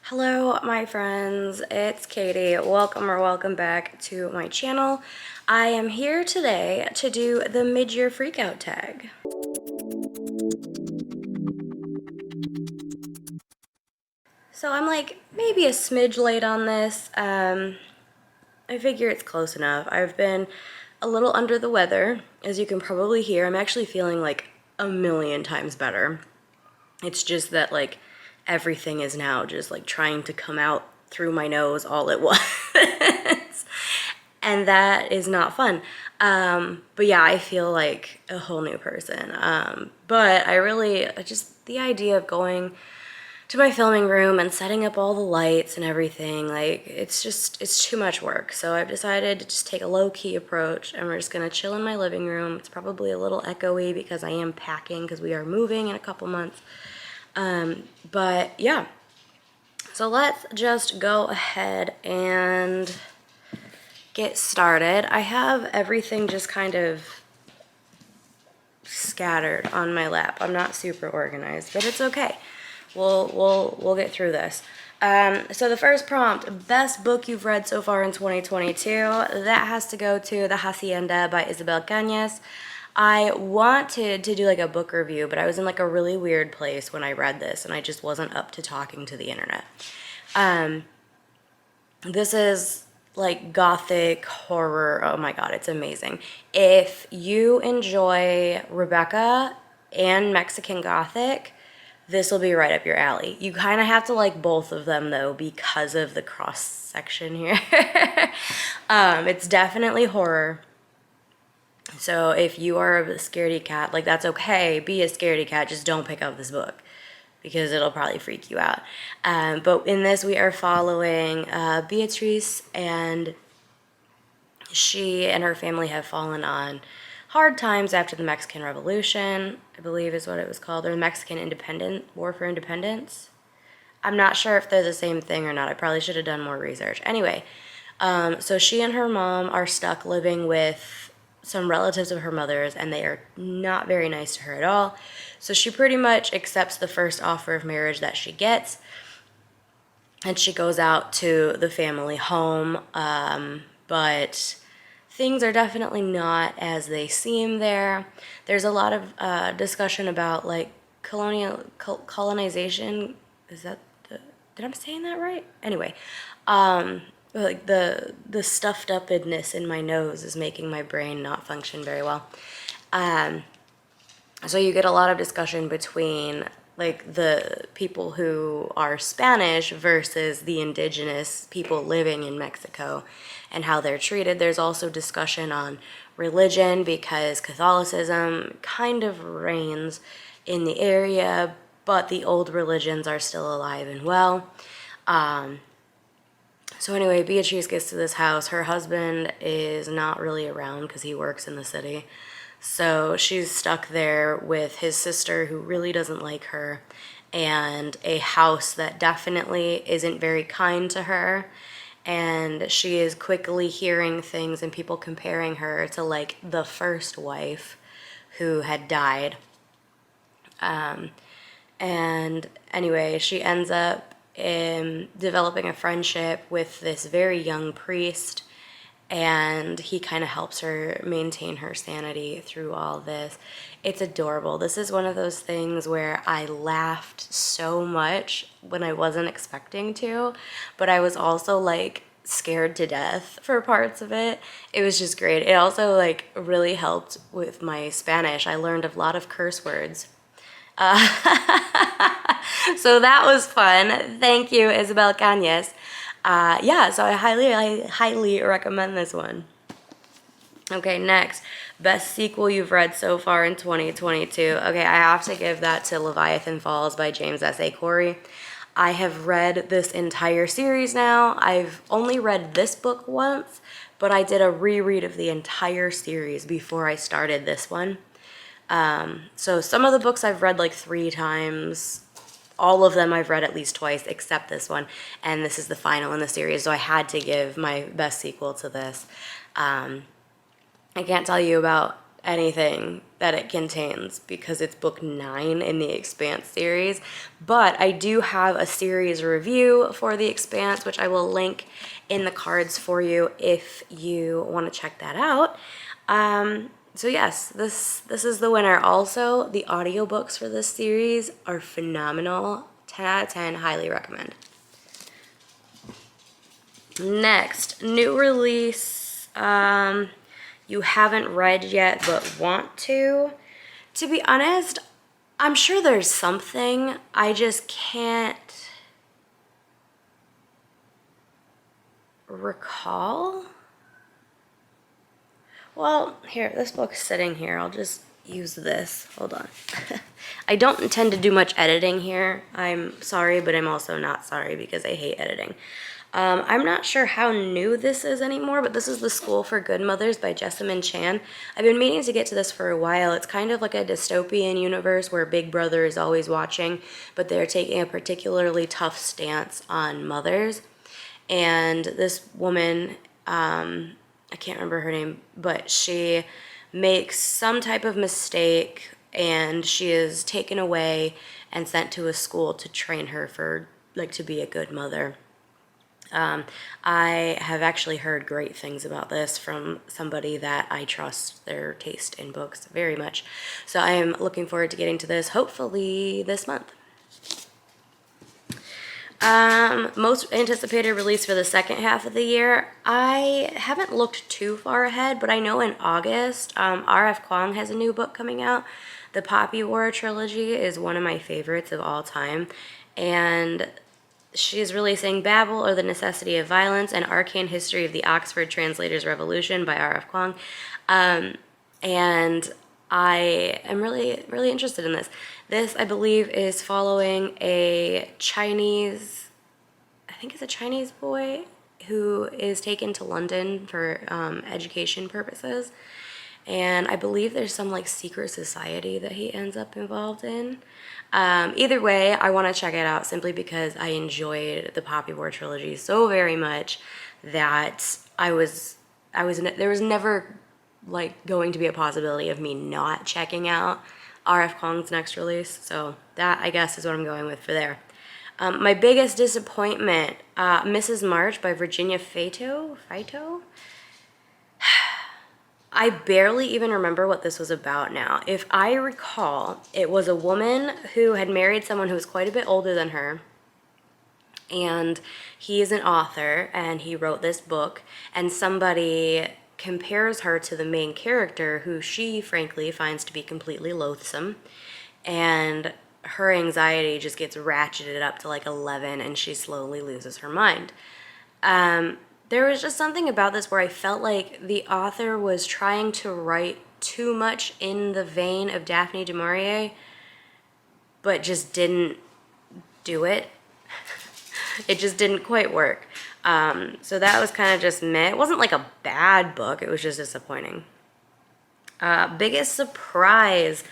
Hello, my friends. It's Katie. Welcome back to my channel. I am here today to do the Mid-Year Freakout Tag. So I'm like maybe a smidge late on this. I figure it's close enough. I've been a little under the weather, as you can probably hear. I'm actually feeling like a million times better. It's just that like everything is now just like trying to come out through my nose all at once. And that is not fun. But yeah, I feel like a whole new person. But just the idea of going to my filming room and setting up all the lights and everything, like it's too much work. So I've decided to just take a low-key approach, and we're just gonna chill in my living room. It's probably a little echoey because I am packing because we are moving in a couple months. But yeah, so let's just go ahead and get started. I have everything just kind of scattered on my lap. I'm not super organized, but it's okay. We'll get through this. So the first prompt, best book you've read so far in 2022. That has to go to The Hacienda by Isabel Cañas. I wanted to do like a book review, but I was in like a really weird place when I read this, and I just wasn't up to talking to the internet. This is like gothic horror. Oh my god, it's amazing. If you enjoy Rebecca and Mexican gothic, this will be right up your alley. You kind of have to like both of them though because of the cross section here. It's definitely horror. So if you are a scaredy cat, like that's okay. Be a scaredy cat. Just don't pick up this book because it'll probably freak you out. But in this, we are following Beatrice, and she and her family have fallen on hard times after the Mexican Revolution, I believe is what it was called, or the Mexican War for Independence. I'm not sure if they're the same thing or not. I probably should have done more research. Anyway, so she and her mom are stuck living with some relatives of her mother's, and they are not very nice to her at all. So she pretty much accepts the first offer of marriage that she gets, and she goes out to the family home, but things are definitely not as they seem there. There's a lot of discussion about like colonization. Is that did I saying that right? Anyway, like the stuffed upness in my nose is making my brain not function very well. So you get a lot of discussion between like the people who are Spanish versus the indigenous people living in Mexico and how they're treated. There's also discussion on religion because Catholicism kind of reigns in the area, but the old religions are still alive and well. So anyway, Beatrice gets to this house. Her husband is not really around because he works in the city. So she's stuck there with his sister who really doesn't like her, and a house that definitely isn't very kind to her. And she is quickly hearing things and people comparing her to like the first wife who had died. And anyway, she ends up developing a friendship with this very young priest, and he kind of helps her maintain her sanity through all this. It's adorable. This is one of those things where I laughed so much when I wasn't expecting to, but I was also like scared to death for parts of it. It was just great. It also like really helped with my Spanish. I learned a lot of curse words. So that was fun. Thank you, Isabel Cañas. Yeah, so I highly recommend this one. Okay, next, best sequel you've read so far in 2022. Okay, I have to give that to Leviathan Falls by James S.A. Corey. I have read this entire series now. I've only read this book once, but I did a reread of the entire series before I started this one. So some of the books I've read like 3 times. All of them I've read at least twice, except this one. And this is the final in the series, so I had to give my best sequel to this. I can't tell you about anything that it contains because it's book 9 in the Expanse series. But I do have a series review for the Expanse, which I will link in the cards for you if you want to check that out. So yes, this is the winner. Also, the audiobooks for this series are phenomenal. 10 out of 10, highly recommend. Next, new release you haven't read yet but want to. To be honest, I'm sure there's something. I just can't recall. Well, here, this book's sitting here. I'll just use this. Hold on. I don't intend to do much editing here. I'm sorry, but I'm also not sorry because I hate editing. I'm not sure how new this is anymore, but this is The School for Good Mothers by Jessamine Chan. I've been meaning to get to this for a while. It's kind of like a dystopian universe where Big Brother is always watching, but they're taking a particularly tough stance on mothers. And this woman, I can't remember her name, but she makes some type of mistake and she is taken away and sent to a school to train her for, like, to be a good mother. I have actually heard great things about this from somebody that I trust their taste in books very much. So I am looking forward to getting to this, hopefully this month. Most anticipated release for the second half of the year. I haven't looked too far ahead, but I know in August, R.F. Kuang has a new book coming out. The Poppy War trilogy is one of my favorites of all time. And she's releasing Babel, or the Necessity of Violence, an Arcane History of the Oxford Translators' Revolution by R.F. Kuang. And I am really, really interested in this. This, I believe, is following a Chinese, I think it's a Chinese boy who is taken to London for education purposes. And I believe there's some like secret society that he ends up involved in. Either way, I want to check it out simply because I enjoyed the Poppy War trilogy so very much that there was never like going to be a possibility of me not checking out R.F. Kuang's next release. So that, I guess, is what I'm going with for there. My biggest disappointment, Mrs. March by Virginia Faito. I barely even remember what this was about now. If I recall, it was a woman who had married someone who was quite a bit older than her, and he is an author, and he wrote this book, and somebody compares her to the main character, who she, frankly, finds to be completely loathsome, and her anxiety just gets ratcheted up to like 11, and she slowly loses her mind. There was just something about this where I felt like the author was trying to write too much in the vein of Daphne du Maurier, but just didn't do it. It just didn't quite work. So that was kind of just meh. It wasn't like a bad book. It was just disappointing. Biggest surprise.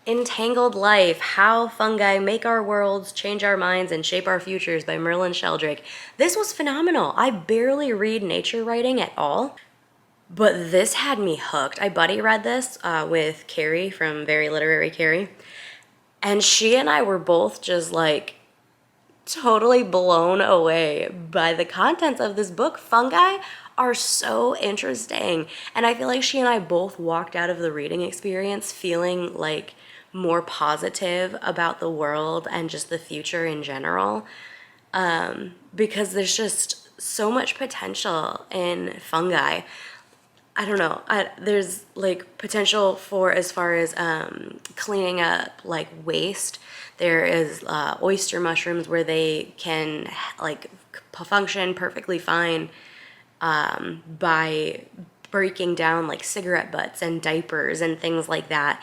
Entangled Life, How Fungi Make Our Worlds, Change Our Minds, and Shape Our Futures by Merlin Sheldrake. This was phenomenal. I barely read nature writing at all, but this had me hooked. I buddy read this with Carrie from Very Literary Carrie, and she and I were both just like totally blown away by the contents of this book. Fungi are so interesting, and I feel like she and I both walked out of the reading experience feeling like more positive about the world and just the future in general, because there's just so much potential in fungi. I don't know, there's like potential for as far as cleaning up like waste. There is oyster mushrooms where they can like function perfectly fine by breaking down like cigarette butts and diapers and things like that.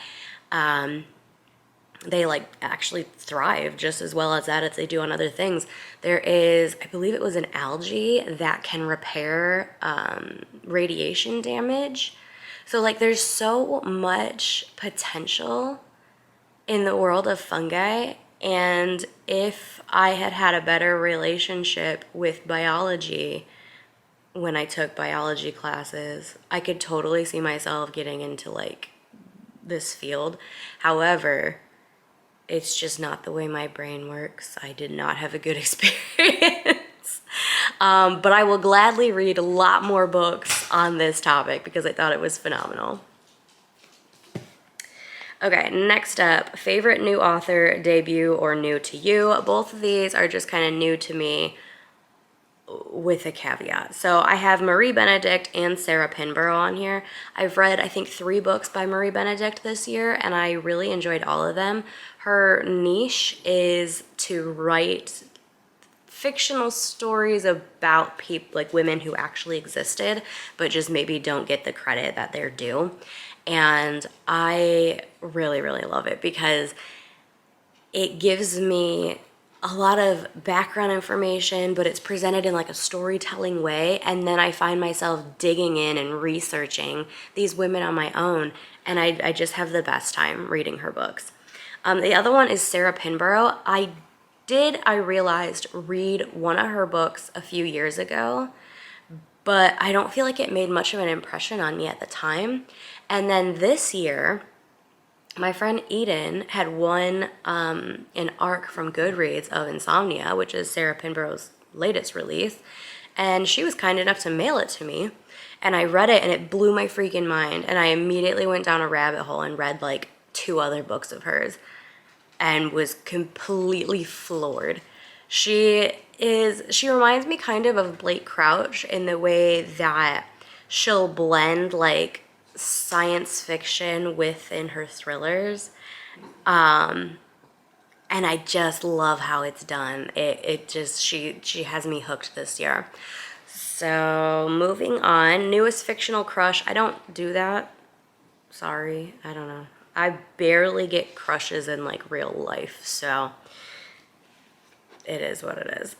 They like actually thrive just as well as that as they do on other things. There is, I believe it was an algae that can repair radiation damage. So like there's so much potential in the world of fungi, and if I had had a better relationship with biology when I took biology classes. I could totally see myself getting into like this field. However, it's just not the way my brain works. I did not have a good experience. But I will gladly read a lot more books on this topic because I thought it was phenomenal. Okay, next up, favorite new author, debut, or new to you. Both of these are just kind of new to me with a caveat. So I have Marie Benedict and Sarah Pinborough on here. I've read, I think, 3 books by Marie Benedict this year, and I really enjoyed all of them. Her niche is to write fictional stories about people, like women who actually existed, but just maybe don't get the credit that they're due. And I really, really love it because it gives me a lot of background information, but it's presented in like a storytelling way. And then I find myself digging in and researching these women on my own. And I just have the best time reading her books. The other one is Sarah Pinborough. I realized, read one of her books a few years ago, but I don't feel like it made much of an impression on me at the time. And then this year, my friend Eden had won an arc from Goodreads of Insomnia, which is Sarah Pinborough's latest release, and she was kind enough to mail it to me. And I read it, and it blew my freaking mind. And I immediately went down a rabbit hole and read like 2 other books of hers, and was completely floored. She reminds me kind of Blake Crouch in the way that she'll blend like science fiction within her thrillers. And I just love how it's done. She has me hooked this year. So moving on, newest fictional crush. I don't do that. Sorry, I don't know. I barely get crushes in like real life, so it is what it is.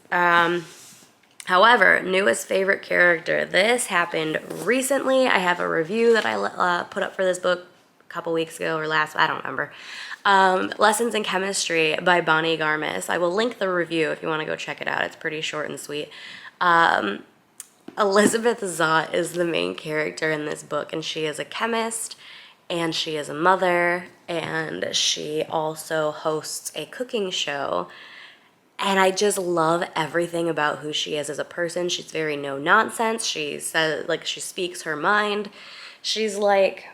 However, newest favorite character. This happened recently. I have a review that I put up for this book a couple weeks ago or last, I don't remember. Lessons in Chemistry by Bonnie Garmis. I will link the review if you want to go check it out. It's pretty short and sweet. Elizabeth Zott is the main character in this book, and she is a chemist, and she is a mother, and she also hosts a cooking show. And I just love everything about who she is as a person. She's very no nonsense. She says, like, she speaks her mind. She's like,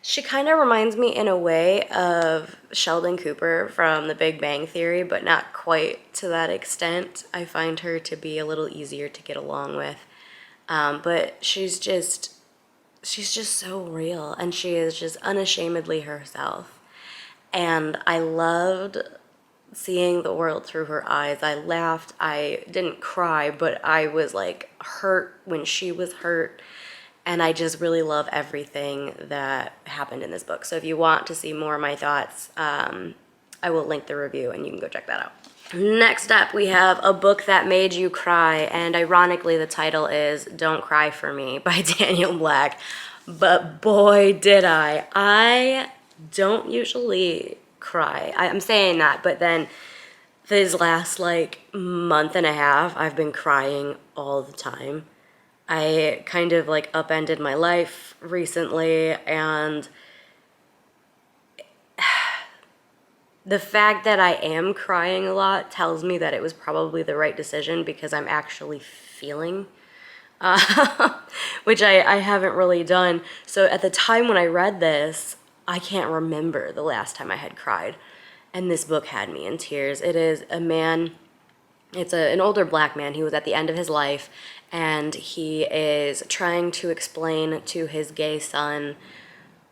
she kind of reminds me in a way of Sheldon Cooper from The Big Bang Theory, but not quite to that extent. I find her to be a little easier to get along with. But she's just so real, and she is just unashamedly herself. And I loved seeing the world through her eyes. I laughed. I didn't cry, but I was like hurt when she was hurt. And I just really love everything that happened in this book. So if you want to see more of my thoughts, I will link the review and you can go check that out. Next up, we have A Book That Made You Cry, and ironically the title is Don't Cry For Me by Daniel Black. But boy, did I. I don't usually cry. I'm saying that, but then this last like month and a half, I've been crying all the time. I kind of like upended my life recently, and the fact that I am crying a lot tells me that it was probably the right decision because I'm actually feeling, which I haven't really done. So at the time when I read this, I can't remember the last time I had cried. And this book had me in tears. It is a man, it's an older black man. He was at the end of his life, and he is trying to explain to his gay son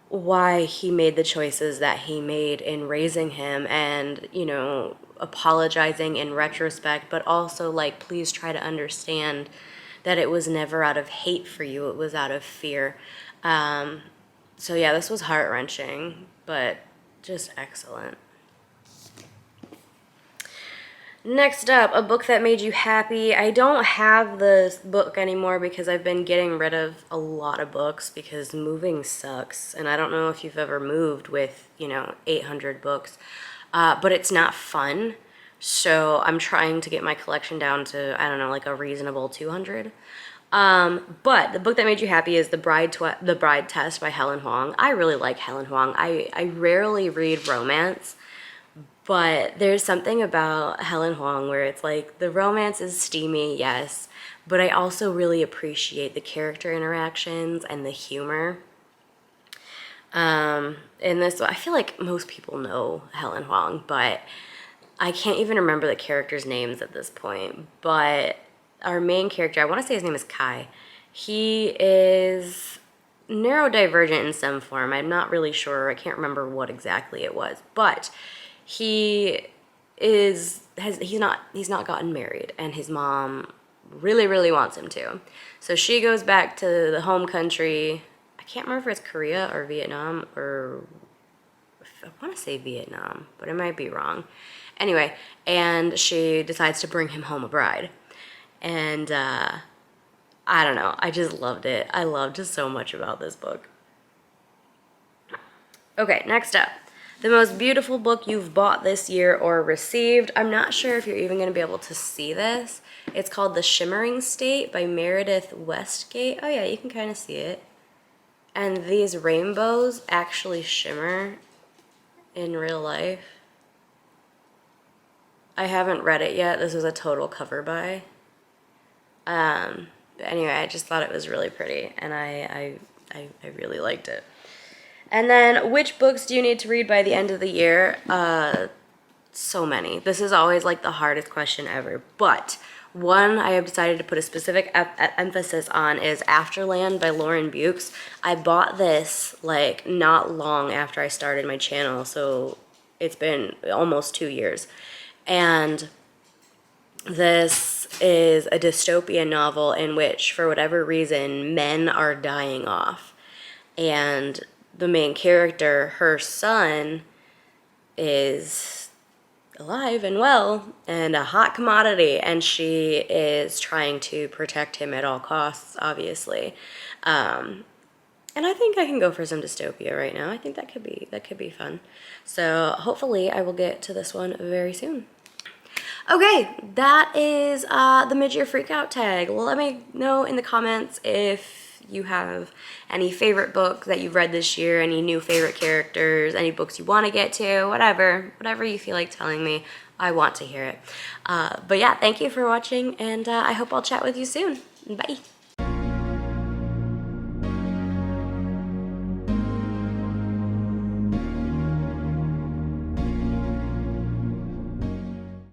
why he made the choices that he made in raising him, and, you know, apologizing in retrospect, but also like, please try to understand that it was never out of hate for you, it was out of fear. So yeah, this was heart-wrenching, but just excellent. Next up, A Book That Made You Happy. I don't have this book anymore because I've been getting rid of a lot of books because moving sucks. And I don't know if you've ever moved with, 800 books, but it's not fun. So I'm trying to get my collection down to, I don't know, like a reasonable 200. But the book that made you happy is The Bride Test by Helen Huang. I really like Helen Huang. I rarely read romance, but there's something about Helen Huang where it's like the romance is steamy, yes, but I also really appreciate the character interactions and the humor. In this, I feel like most people know Helen Huang, but I can't even remember the characters' names at this point. But our main character, I want to say his name is Kai. He is neurodivergent in some form. I'm not really sure. I can't remember what exactly it was, but he he's not gotten married, and his mom really wants him to. So she goes back to the home country. I can't remember if it's Korea or Vietnam, or I want to say Vietnam, but I might be wrong. Anyway, and she decides to bring him home a bride. And I don't know, I just loved it. I loved just so much about this book. Okay, next up. The most beautiful book you've bought this year or received. I'm not sure if you're even going to be able to see this. It's called The Shimmering State by Meredith Westgate. Oh yeah, you can kind of see it. And these rainbows actually shimmer in real life. I haven't read it yet. This was a total cover buy. But anyway, I just thought it was really pretty, and I really liked it. And then, which books do you need to read by the end of the year? So many. This is always like the hardest question ever. But one I have decided to put a specific emphasis on is Afterland by Lauren Bukes. I bought this like not long after I started my channel, so it's been almost 2 years. And this is a dystopian novel in which, for whatever reason, men are dying off. And the main character, her son, is alive and well and a hot commodity, and she is trying to protect him at all costs, obviously. And I think I can go for some dystopia right now. I think that could be fun. So hopefully I will get to this one very soon. Okay, that is the Mid-Year Freakout Tag. Let me know in the comments if you have any favorite book that you've read this year, any new favorite characters, any books you want to get to, whatever you feel like telling me. I want to hear it. But yeah, thank you for watching, and I hope I'll chat with you soon. Bye.